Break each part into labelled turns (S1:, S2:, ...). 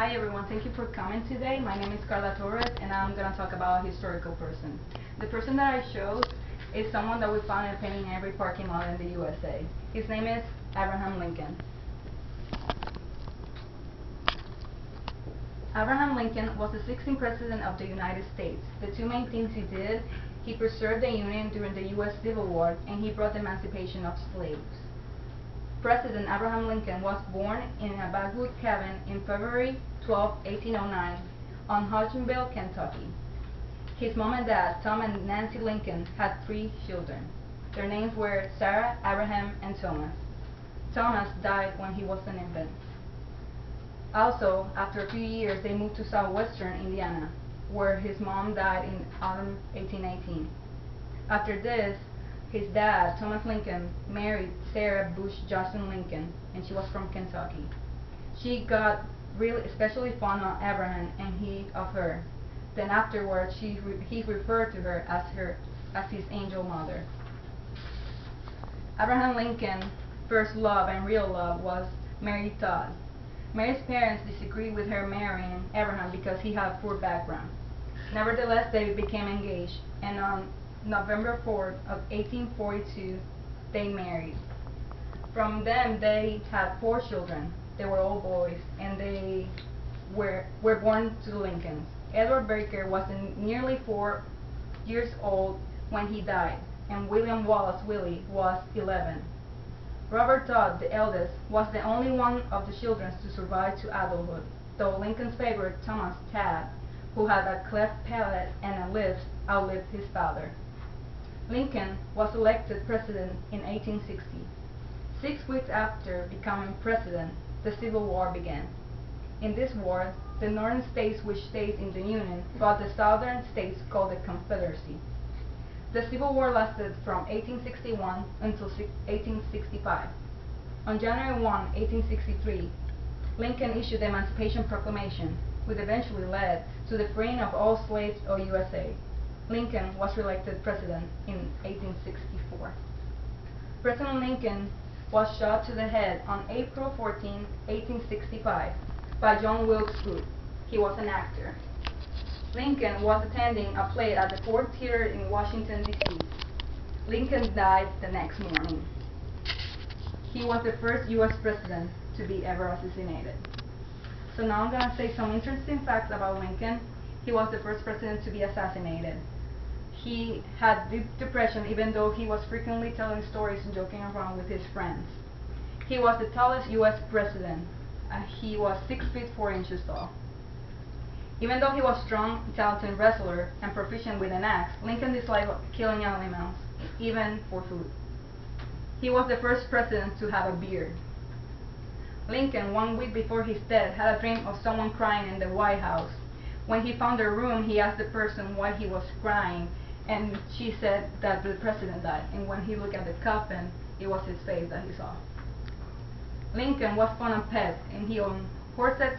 S1: Hi everyone, thank you for coming today. My name is Carla Torres and I'm going to talk about a historical person. The person that I chose is someone that we found in a painting in every parking lot in the USA. His name is Abraham Lincoln. Abraham Lincoln was the 16th President of the United States. The two main things he did, he preserved the Union during the U.S. Civil War and he brought the emancipation of slaves. President Abraham Lincoln was born in a backwood cabin in February 12, 1809 on Hodgenville, Kentucky. His mom and dad, Tom and Nancy Lincoln, had 3 children. Their names were Sarah, Abraham, and Thomas. Thomas died when he was an infant. Also, after a few years, they moved to southwestern Indiana, where his mom died in autumn 1818. After this, his dad, Thomas Lincoln, married Sarah Bush Johnson Lincoln, and she was from Kentucky. She got really especially fond of Abraham and he of her. Then afterwards, he referred to her as his angel mother. Abraham Lincoln's first love and real love was Mary Todd. Mary's parents disagreed with her marrying Abraham because he had a poor background. Nevertheless, they became engaged, and on November 4th of 1842, they married. From them, they had 4 children. They were all boys, and they were born to the Lincolns. Edward Baker was nearly 4 years old when he died, and William Wallace Willie was 11. Robert Todd, the eldest, was the only one of the children to survive to adulthood, though Lincoln's favorite, Thomas Tad, who had a cleft palate and a lisp, outlived his father. Lincoln was elected president in 1860. 6 weeks after becoming president, the Civil War began. In this war, the northern states which stayed in the Union fought the southern states called the Confederacy. The Civil War lasted from 1861 until 1865. On January 1, 1863, Lincoln issued the Emancipation Proclamation, which eventually led to the freeing of all slaves of USA. Lincoln was reelected president in 1864. President Lincoln was shot to the head on April 14, 1865 by John Wilkes Booth. He was an actor. Lincoln was attending a play at the Ford Theater in Washington, D.C. Lincoln died the next morning. He was the first U.S. president to be ever assassinated. So now I'm going to say some interesting facts about Lincoln. He was the first president to be assassinated. He had deep depression even though he was frequently telling stories and joking around with his friends. He was the tallest U.S. president. He was 6 feet 4 inches tall. Even though he was a strong, talented wrestler and proficient with an axe, Lincoln disliked killing animals, even for food. He was the first president to have a beard. Lincoln, 1 week before his death, had a dream of someone crying in the White House. When he found the room, he asked the person why he was crying, and she said that the president died. And when he looked at the coffin, it was his face that he saw. Lincoln was fond of pets, and he owned horses,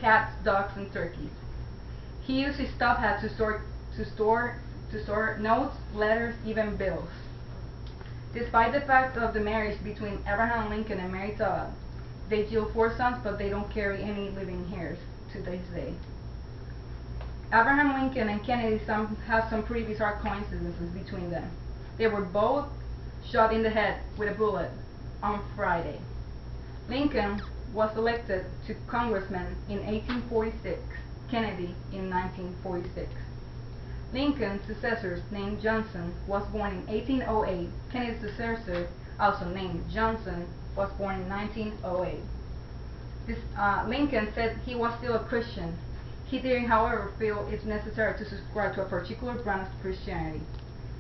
S1: cats, dogs, and turkeys. He used his top hat to store notes, letters, even bills. Despite the fact of the marriage between Abraham Lincoln and Mary Todd, they killed 4 sons, but they don't carry any living heirs to this day. Abraham Lincoln and Kennedy have some pretty bizarre coincidences between them. They were both shot in the head with a bullet on Friday. Lincoln was elected to congressman in 1846, Kennedy in 1946. Lincoln's successor, named Johnson, was born in 1808. Kennedy's successor, also named Johnson, was born in 1908. Lincoln said he was still a Christian. He didn't, however, feel it's necessary to subscribe to a particular brand of Christianity.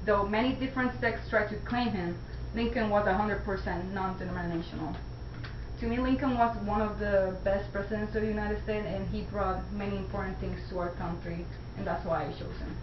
S1: Though many different sects tried to claim him, Lincoln was 100% non-denominational. To me, Lincoln was one of the best presidents of the United States, and he brought many important things to our country, and that's why I chose him.